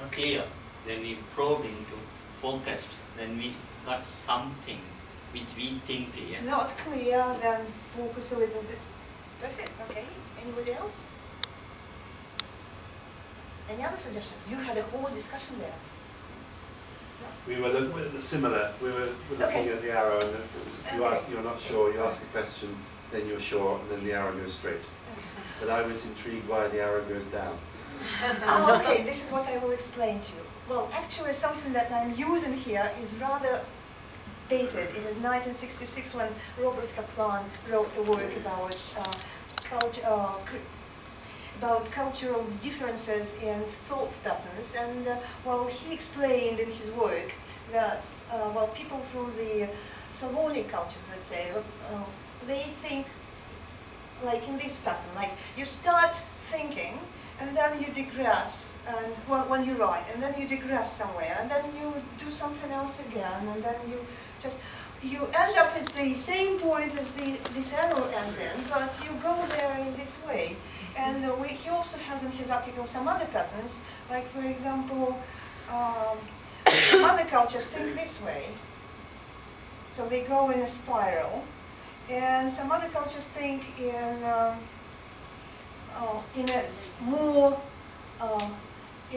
not clear. Then we probed into, focused, then we got something which we think clear. Not clear, then focus a little bit. Perfect, okay. Anybody else? Any other suggestions? You had a whole discussion there. We were similar. We were looking at the arrow, and you ask, you're not sure. You ask a question, then you're sure, and then the arrow goes straight. But I was intrigued why the arrow goes down. Oh, okay, this is what I will explain to you. Well, actually, something that I'm using here is rather dated. It is 1966 when Robert Kaplan wrote the work about cultural differences and thought patterns. And well, he explained in his work that well, people from the Slavonic cultures, let's say, they think like in this pattern. Like you start thinking, and then you digress, and well, when you write, and then you digress somewhere, and then you do something else again, and then you end up at the same point as this arrow ends in, but you go there in this way. And he also has in his article some other patterns, like for example, some other cultures think this way, so they go in a spiral, and some other cultures think in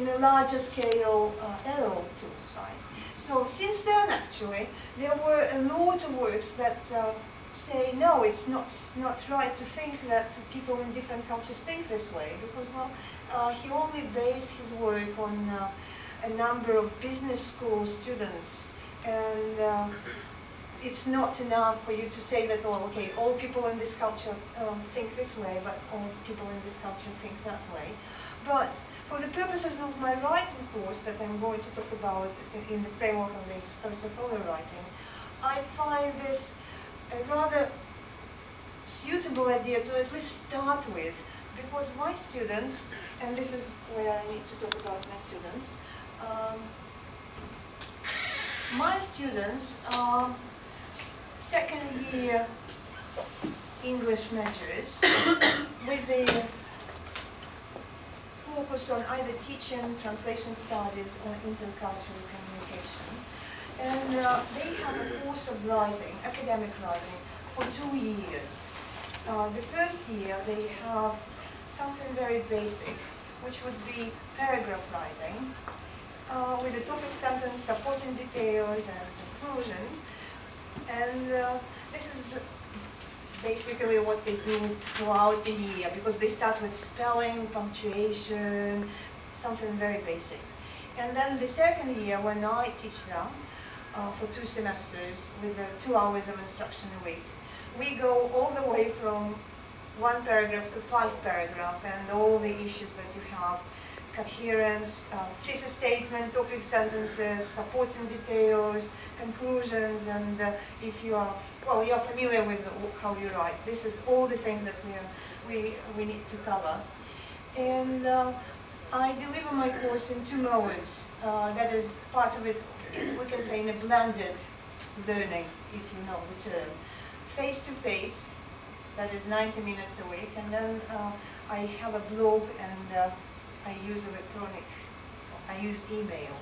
a larger scale arrow tooth, right? So since then, actually, there were a lot of works that say no, it's not right to think that people in different cultures think this way, because well, he only based his work on a number of business school students, and it's not enough for you to say that, oh, okay, all people in this culture think this way, but all people in this culture think that way. But for the purposes of my writing course that I'm going to talk about in the framework of this portfolio writing, I find this a rather suitable idea to at least start with, because my students, and this is where I need to talk about my students, are second year English majors with a focus on either teaching, translation studies, or intercultural communication. And they have a course of writing, academic writing, for 2 years. The first year they have something very basic, which would be paragraph writing, with a topic sentence, supporting details, and conclusion. And this is basically what they do throughout the year, because they start with spelling, punctuation, something very basic. And then the second year, when I teach them for 2 semesters with 2 hours of instruction a week, we go all the way from 1 paragraph to 5 paragraph, and all the issues that you have: coherence, thesis statement, topic sentences, supporting details, conclusions, and if you are, well, you are familiar with how you write. This is all the things that we need to cover. And I deliver my course in 2 modes. That is part of it, we can say, in a blended learning, if you know the term. Face-to-face, that is 90 minutes a week, and then I have a blog, and I use email.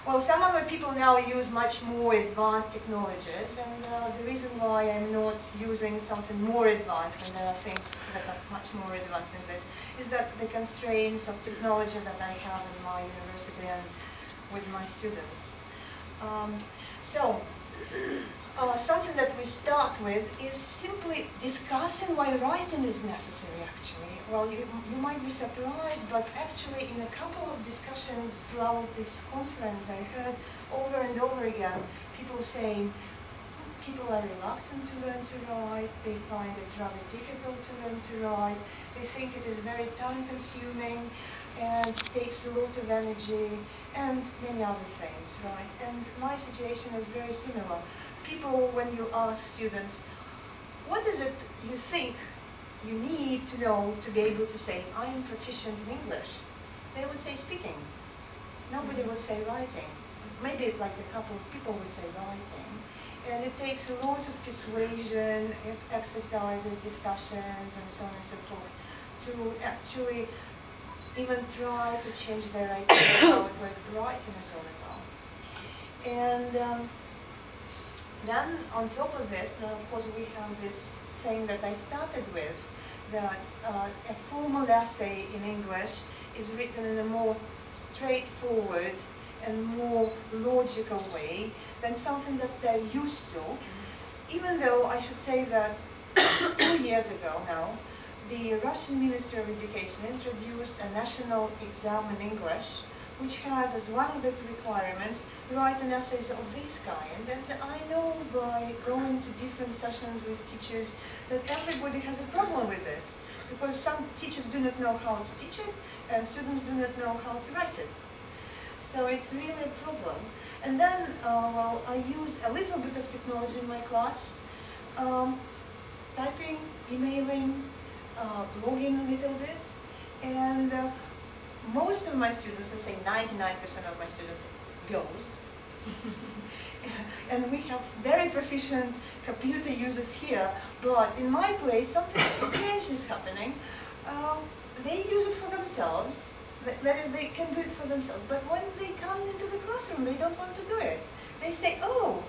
Well, some other people now use much more advanced technologies, and the reason why I'm not using something more advanced, and there are things that are much more advanced than this, is that the constraints of technology that I have in my university and with my students. Something that we start with is simply discussing why writing is necessary, actually. Well, you might be surprised, but actually in a couple of discussions throughout this conference, I heard over and over again people saying people are reluctant to learn to write, they find it rather difficult to learn to write, they think it is very time-consuming and takes a lot of energy, and many other things, right? And my situation is very similar. People, when you ask students, what is it you think you need to know to be able to say, I am proficient in English? They would say speaking. Nobody would say writing. Maybe like a couple of people would say writing. And it takes a lot of persuasion, exercises, discussions, and so on and so forth, to actually even try to change their idea about what writing is all about. And then on top of this, now of course we have this thing that I started with, that a formal essay in English is written in a more straightforward and more logical way than something that they're used to. Even though I should say that 2 years ago now, the Russian Ministry of Education introduced a national exam in English, which has as one of its requirements writing essays of this kind. And I know by going to different sessions with teachers that everybody has a problem with this, because some teachers do not know how to teach it, and students do not know how to write it. So it's really a problem. And then well, I use a little bit of technology in my class, typing, emailing, blogging a little bit, and most of my students, let's say 99% of my students, goes. And we have very proficient computer users here, but in my place something strange is happening. They use it for themselves. That is, they can do it for themselves. But when they come into the classroom, they don't want to do it. They say, "Oh,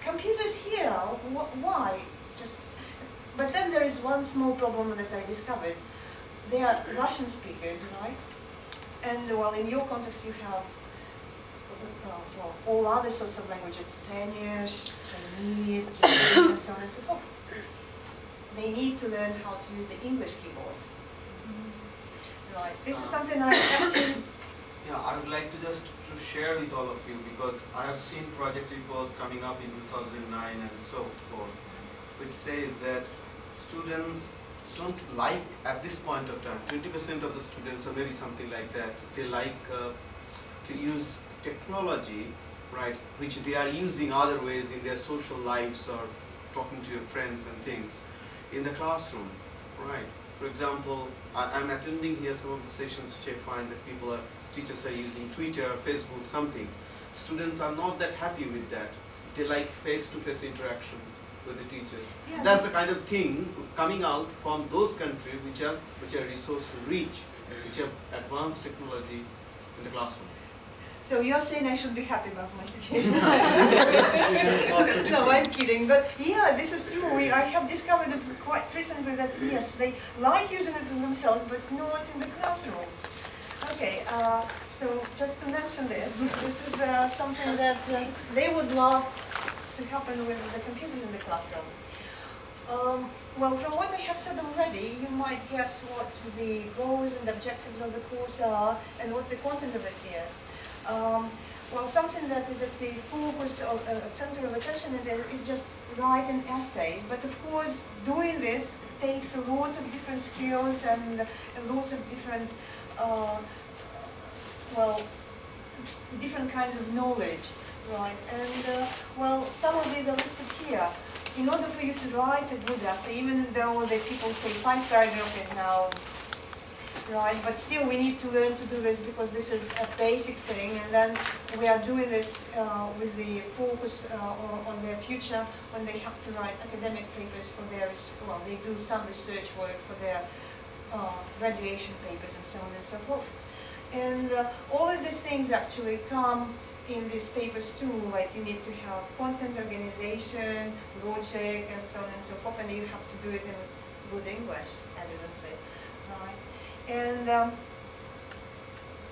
computers here. Why?" But then there is one small problem that I discovered. They are Russian speakers, right? And well, in your context, you have well, all other sorts of languages: Spanish, Chinese, Japanese, and so on and so forth. They need to learn how to use the English keyboard. Right. This is something I have to. Yeah, I would like to just to share with all of you, because I have seen project reports coming up in 2009 and so forth, which says that students don't like, at this point of time, 20% of the students, or maybe something like that, they like to use technology, right, which they are using other ways in their social lives or talking to your friends and things in the classroom, right? For example, I'm attending here some of the sessions which I find that teachers are using Twitter, Facebook, something. Students are not that happy with that. They like face-to-face interaction with the teachers. Yeah, that's the kind of thing coming out from those countries which are resource rich, which have advanced technology in the classroom. So you're saying I should be happy about my situation? No, I'm kidding. But yeah, this is true. I have discovered it quite recently that yes, they like using it themselves, but not in the classroom. Okay, so just to mention this, this is something that they would love to happen with the computers in the classroom. Well, from what I have said already, you might guess what the goals and objectives of the course are and what the content of it is. Well, something that is at the focus of center of attention is just writing essays. But of course, doing this takes a lot of different skills and lots of different, well, different kinds of knowledge, right? And well, some of these are listed here. In order for you to write a good essay, even though the people say 5 paragraphs is now right, but still we need to learn to do this because this is a basic thing, and then we are doing this with the focus on their future when they have to write academic papers for their, well, they do some research work for their graduation papers and so on and so forth. And all of these things actually come in these papers too, like you need to have content organization, logic, and so on and so forth, and you have to do it in good English, evidently, right? And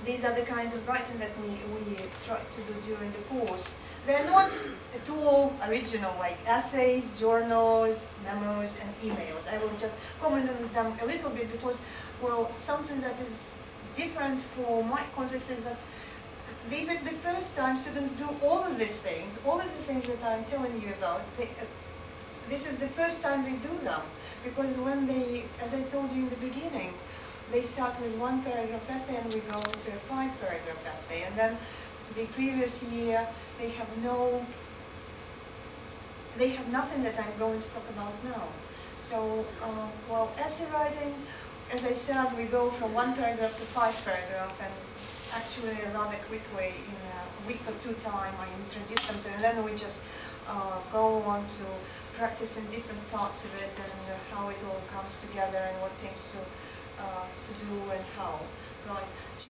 these are the kinds of writing that we try to do during the course. They're not at all original, like essays, journals, memos, and emails. I will just comment on them a little bit because, well, something that is different for my context is that this is the first time students do all of these things, all of the things that I'm telling you about. This is the first time they do them, because when they, as I told you in the beginning, they start with 1 paragraph essay and we go to a 5 paragraph essay, and then the previous year they have nothing that I'm going to talk about now. So, well, essay writing, as I said, we go from 1 paragraph to 5 paragraph, and actually rather quickly, in a week or 2 time, I introduce them to, and then we just go on to practice in different parts of it and how it all comes together and what things to do and how, like